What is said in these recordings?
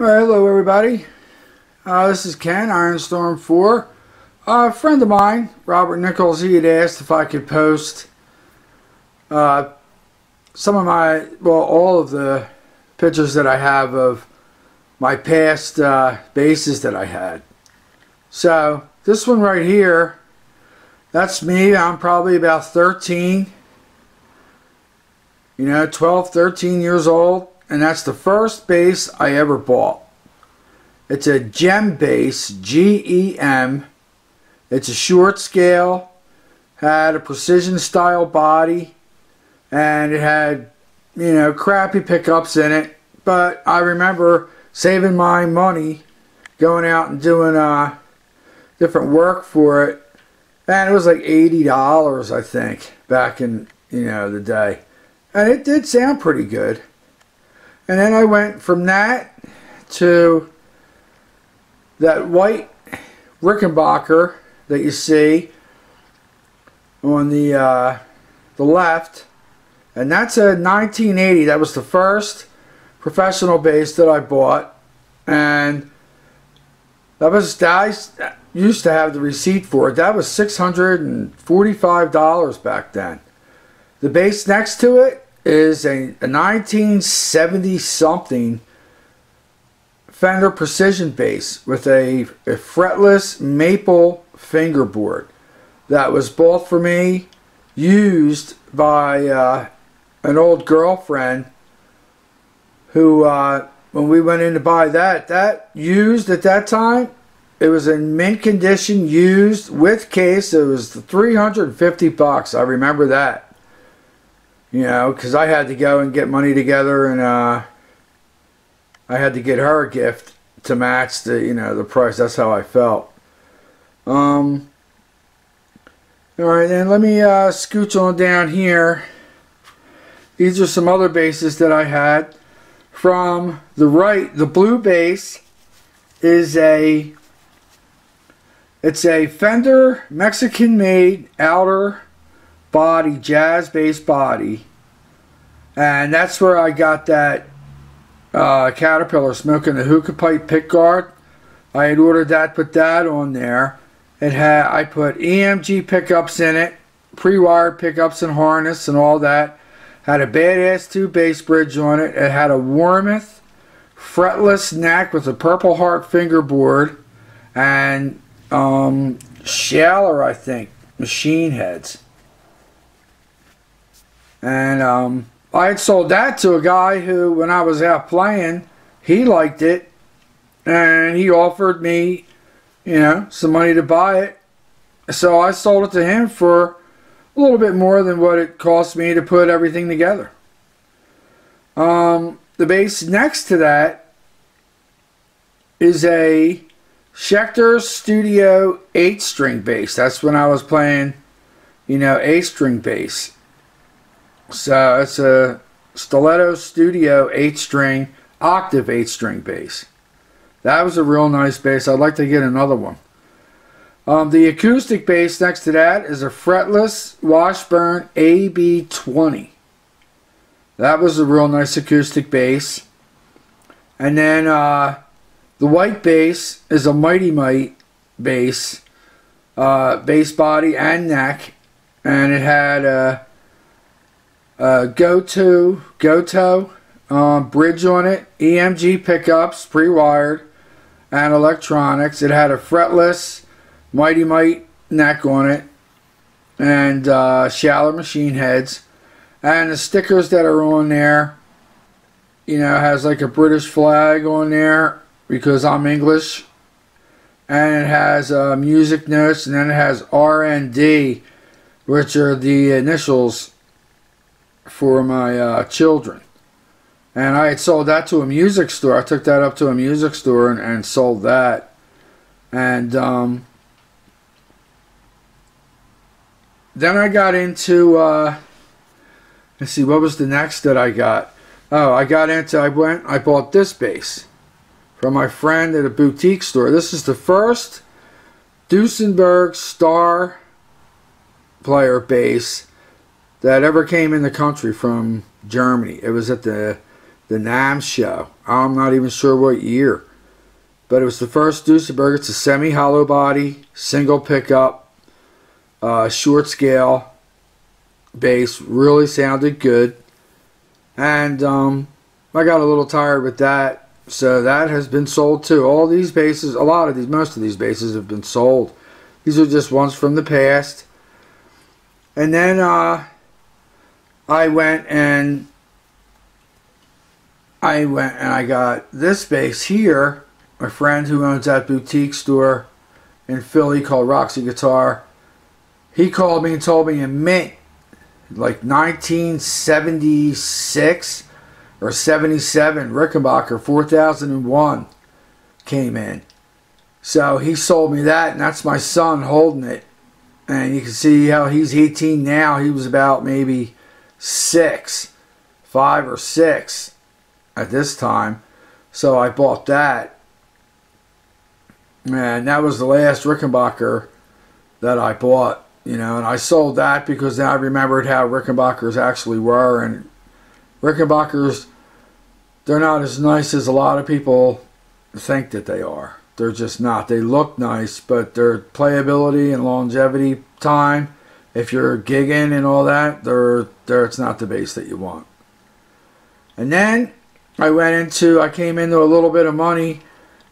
All right, hello everybody. This is Ken, Ironstorm 4. A friend of mine, Robert Nichole, he had asked if I could post some of my, well, all of the pictures that I have of my past bases that I had. So, this one right here, that's me. I'm probably about 13, 12, 13 years old. And that's the first bass I ever bought. It's a Gem bass, G-E-M. It's a short scale, had a precision style body, and it had, crappy pickups in it. But I remember saving my money, going out and doing different work for it. And it was like $80, I think, back in, the day. And it did sound pretty good. And then I went from that to that white Rickenbacker that you see on the left, and that's a 1980. That was the first professional bass that I bought, and I used to have the receipt for it. That was $645 back then. The bass next to it is a 1970 something Fender Precision bass with a fretless maple fingerboard that was bought for me, used by an old girlfriend who, when we went in to buy that used at that time, it was in mint condition, used with case. It was $350. I remember that. Because I had to go and get money together, and I had to get her a gift to match the, the price. That's how I felt. All right, then let me scooch on down here. These are some other basses that I had. From the right, the blue bass is it's a Fender Mexican-made outer body, jazz bass body, and that's where I got that Caterpillar smoking the hookah pipe pickguard. I had ordered that, put that on there. I put EMG pickups in it, pre-wired pickups and harness and all that. Had a badass 2 bass bridge on it. It had a Warmoth fretless neck with a Purple Heart fingerboard and Schaller, I think, machine heads. And I had sold that to a guy who, when I was out playing, he liked it, and he offered me, some money to buy it. So I sold it to him for a little bit more than what it cost me to put everything together. The bass next to that is a Schecter Studio 8-string bass. That's when I was playing, 8-string bass. So it's a Stiletto Studio 8-string, octave 8-string bass. That was a real nice bass. I'd like to get another one. The acoustic bass next to that is a fretless Washburn AB20. That was a real nice acoustic bass. And then the white bass is a Mighty Mite bass, bass body and neck, and it had a Goto bridge on it, EMG pickups, pre-wired, and electronics. It had a fretless Mighty Mite neck on it, and Schaller machine heads. And the stickers that are on there, has like a British flag on there because I'm English. And it has music notes, and then it has R&D, which are the initials for my children. And I had sold that to a music store. I took that up to a music store and sold that. And then I got into let's see, what was the next that I got? Oh, I bought this bass from my friend at a boutique store. This is the first Duesenberg Star player bass that ever came in the country from Germany. It was at the NAMM show. I'm not even sure what year. But it was the first Duesenberg. It's a semi-hollow body, single pickup, short scale bass. Really sounded good. And I got a little tired with that. So that has been sold too. All these basses, most of these basses have been sold. These are just ones from the past. And then I went and I got this bass here. My friend who owns that boutique store in Philly called Roxy Guitar, he called me and told me in mint, like 1976 or 77, Rickenbacker 4001 came in. So he sold me that, and that's my son holding it. And you can see how he's 18 now. He was about maybe 5 or 6 at this time. So I bought that. And that was the last Rickenbacker that I bought, you know, and I sold that because then I remembered how Rickenbackers actually were. And Rickenbackers, they're not as nice as a lot of people think that they are. They're just not. They look nice, but their playability and longevity time, if you're gigging and all that, it's not the bass that you want. And then I came into a little bit of money,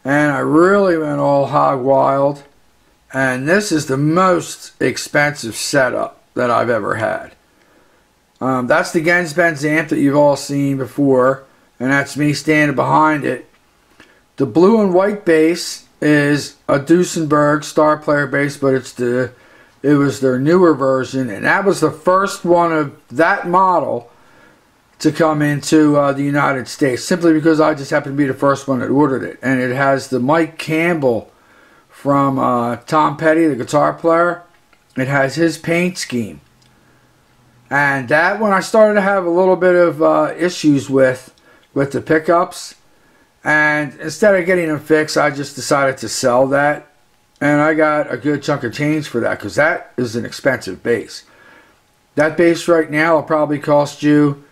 and I really went all hog wild. And this is the most expensive setup that I've ever had. That's the Gens-Benz amp that you've all seen before, and that's me standing behind it. The blue and white bass is a Duesenberg Star Player bass, but it was their newer version, and that was the first one of that model to come into the United States, simply because I just happened to be the first one that ordered it. And it has the Mike Campbell from Tom Petty, the guitar player. It has his paint scheme. And that one I started to have a little bit of issues with the pickups. And instead of getting them fixed, I just decided to sell that. And I got a good chunk of change for that, because that is an expensive bass. That bass right now will probably cost you,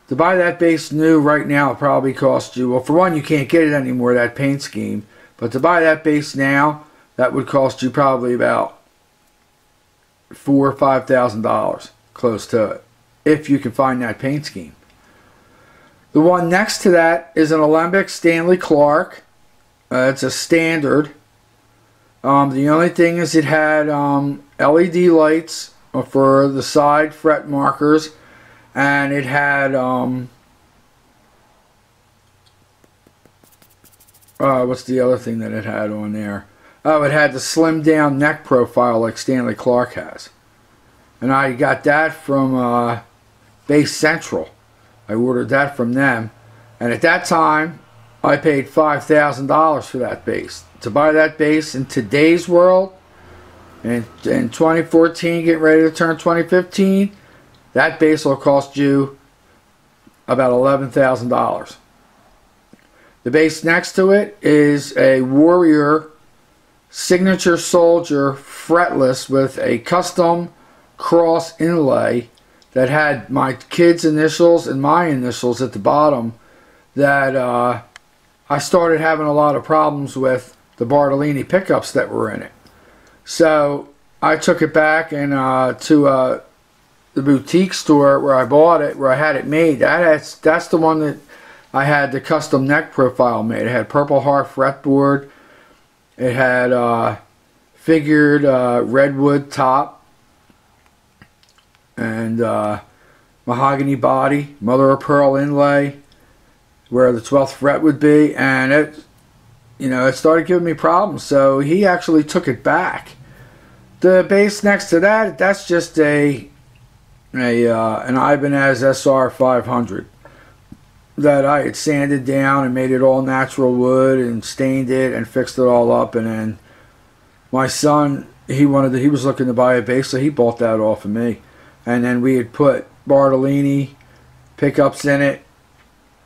to buy that bass new right now, will probably cost you, well, for one, you can't get it anymore, that paint scheme. But to buy that bass now, that would cost you probably about $4,000 or $5,000, close to it, if you can find that paint scheme. The one next to that is an Alembic Stanley Clark. It's a standard. The only thing is it had LED lights for the side fret markers, and it had what's the other thing that it had on there? Oh, it had the slim down neck profile like Stanley Clark has. And I got that from Bass Central. I ordered that from them. And at that time, I paid $5,000 for that bass. To buy that bass in today's world, in 2014, getting ready to turn 2015, that bass will cost you about $11,000. The bass next to it is a Warrior Signature Soldier fretless with a custom cross inlay that had my kids' initials and my initials at the bottom, that I started having a lot of problems with the Bartolini pickups that were in it. So I took it back and to the boutique store where I bought it, where I had it made. That's the one that I had the custom neck profile made. It had Purple Heart fretboard. It had figured redwood top and mahogany body, mother of pearl inlay where the 12th fret would be, and it started giving me problems, so he actually took it back. The bass next to that, that's just an Ibanez SR 500 that I had sanded down and made it all natural wood and stained it and fixed it all up. And then my son, he was looking to buy a bass, so he bought that off of me. And then we had put Bartolini pickups in it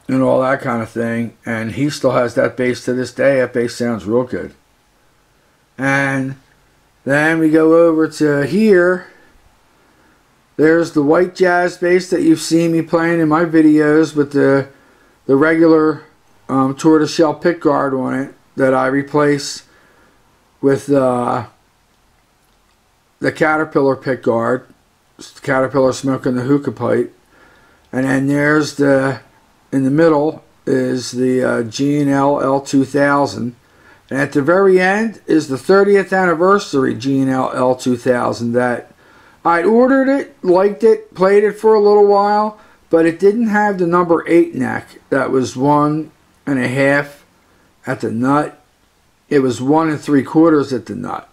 and all that kind of thing, and he still has that bass to this day. That bass sounds real good. And then we go over to here. There's the white jazz bass that you've seen me playing in my videos with the regular tortoiseshell pick guard on it that I replace with the Caterpillar pick guard. Caterpillar smoking the hookah pipe. And then there's in the middle is the G&L L2000. And at the very end is the 30th anniversary G&L L2000 that I ordered it, liked it, played it for a little while, but it didn't have the number 8 neck. That was 1.5 at the nut. It was 1 3/4 at the nut.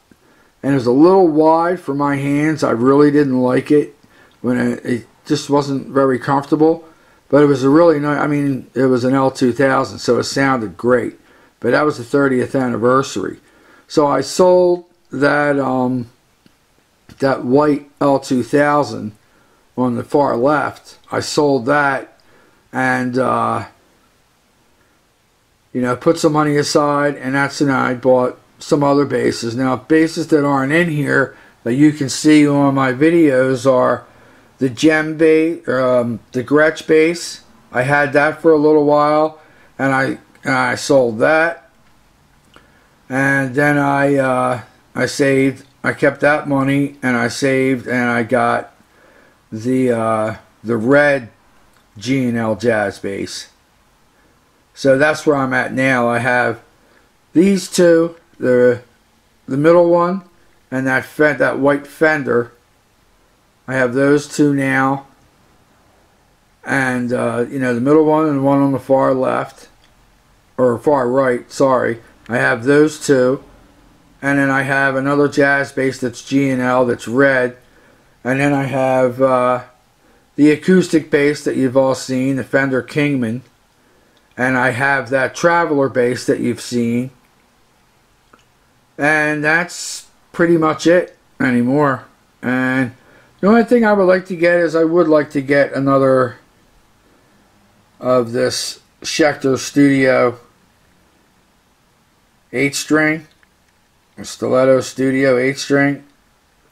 And it was a little wide for my hands. I really didn't like it. When it just wasn't very comfortable. But it was a really nice, I mean, it was an L2000, so it sounded great. But that was the 30th anniversary. So I sold that that white L2000 on the far left. I sold that and you know, put some money aside, and that's when I bought some other basses. Now, basses that aren't in here that you can see on my videos are the Gem bass, the Gretsch bass. I had that for a little while, and I sold that, and then I saved. I kept that money, and I saved, and I got the red G&L jazz bass. So that's where I'm at now. I have these two, the middle one, and that white Fender. I have those two now, and you know, the middle one and the one on the far left, or far right, sorry. I have those two, and then I have another jazz bass that's G&L that's red, and then I have the acoustic bass that you've all seen, the Fender Kingman, and I have that Traveler bass that you've seen, and that's pretty much it anymore. And the only thing I would like to get is I would like to get another of this Schecter Studio 8-string, Stiletto Studio 8-string,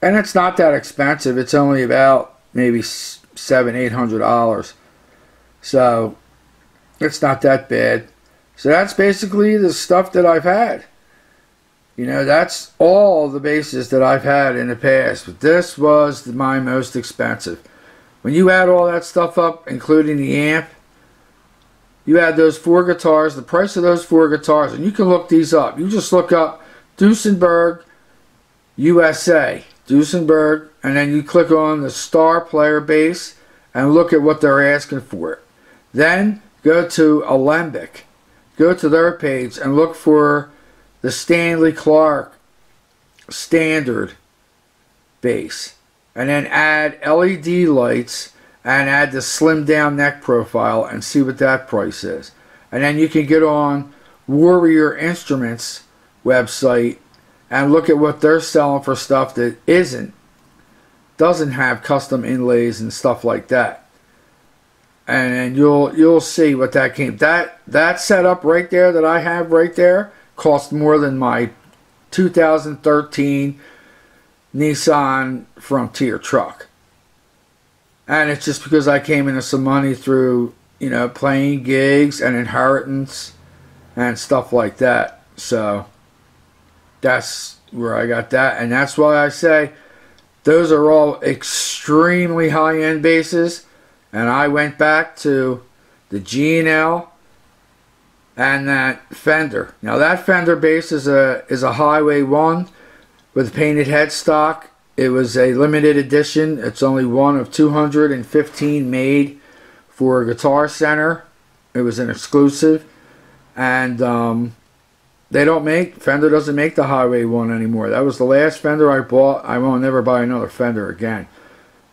and it's not that expensive. It's only about maybe $700-800, so it's not that bad. So that's basically the stuff that I've had. You know, that's all the basses that I've had in the past, but this was my most expensive. When you add all that stuff up, including the amp, you add those 4 guitars, the price of those 4 guitars, and you can look these up. You just look up Duesenberg USA, Duesenberg, and then you click on the Star Player bass and look at what they're asking for. Then go to Alembic, go to their page and look for the Stanley Clark standard bass, and then add LED lights and add the slim down neck profile and see what that price is. And then you can get on Warrior Instruments website and look at what they're selling for stuff that doesn't have custom inlays and stuff like that. And you'll see what that came. That setup right there that I have right there cost more than my 2013 Nissan Frontier truck. And it's just because I came into some money through, you know, playing gigs and inheritance and stuff like that. So that's where I got that. And that's why I say those are all extremely high-end basses. And I went back to the G&L and that Fender. Now that Fender bass is a Highway 1 with painted headstock. It was a limited edition. It's only one of 215 made for Guitar Center. It was an exclusive, and Fender doesn't make the Highway 1 anymore. That was the last Fender I bought. I won't never buy another Fender again.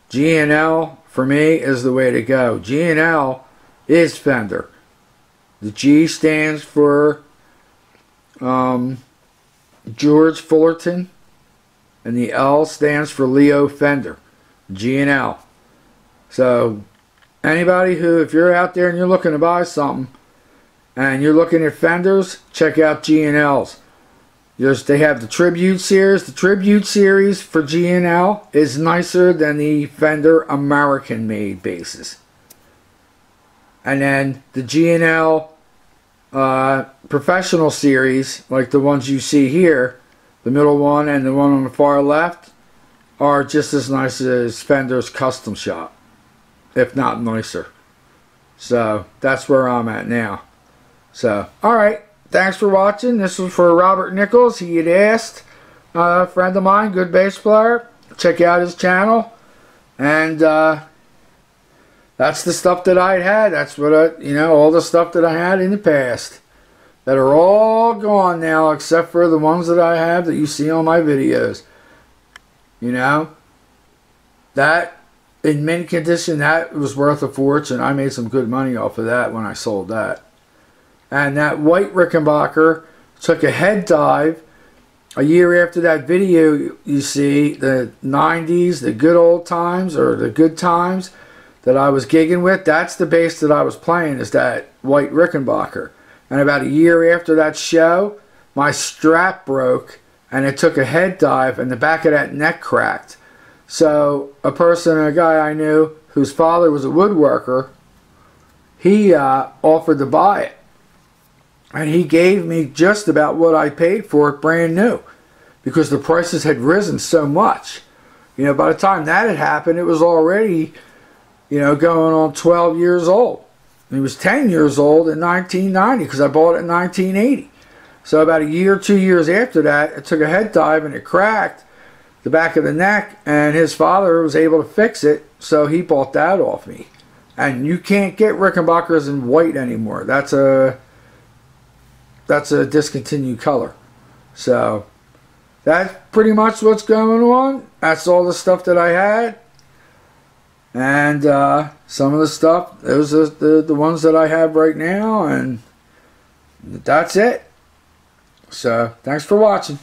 G&L for me is the way to go. G&L is Fender. The G stands for George Fullerton, and the L stands for Leo Fender. G&L. So anybody who, if you're out there and you're looking to buy something and you're looking at Fenders, check out G&Ls. They have the Tribute series. The Tribute series for G&L is nicer than the Fender American-made basses. And then the G&L professional series, like the ones you see here, the middle one and the one on the far left, are just as nice as Fender's Custom Shop, if not nicer. So that's where I'm at now. So, alright, thanks for watching. This was for Robert Nichole. He had asked, a friend of mine, good bass player. Check out his channel. And that's the stuff that I had. That's what all the stuff that I had in the past, that are all gone now, except for the ones that I have that you see on my videos. That in mint condition, that was worth a fortune. I made some good money off of that when I sold that. And that white Rickenbacker took a head dive a year after that video you see, the 90s, the good old times, or the good times that I was gigging with. That's the bass that I was playing, is that white Rickenbacker. And about a year after that show, my strap broke and it took a head dive and the back of that neck cracked. So a guy I knew whose father was a woodworker, he offered to buy it. And he gave me just about what I paid for it brand new, because the prices had risen so much. By the time that had happened, it was already, going on 12 years old. It was 10 years old in 1990, because I bought it in 1980. So about a year, 2 years after that, it took a head dive and it cracked the back of the neck, and his father was able to fix it, so he bought that off me. And you can't get Rickenbackers in white anymore. That's a discontinued color. So that's pretty much what's going on. That's all the stuff that I had. And some of the stuff, those are the ones that I have right now, and that's it. So thanks for watching.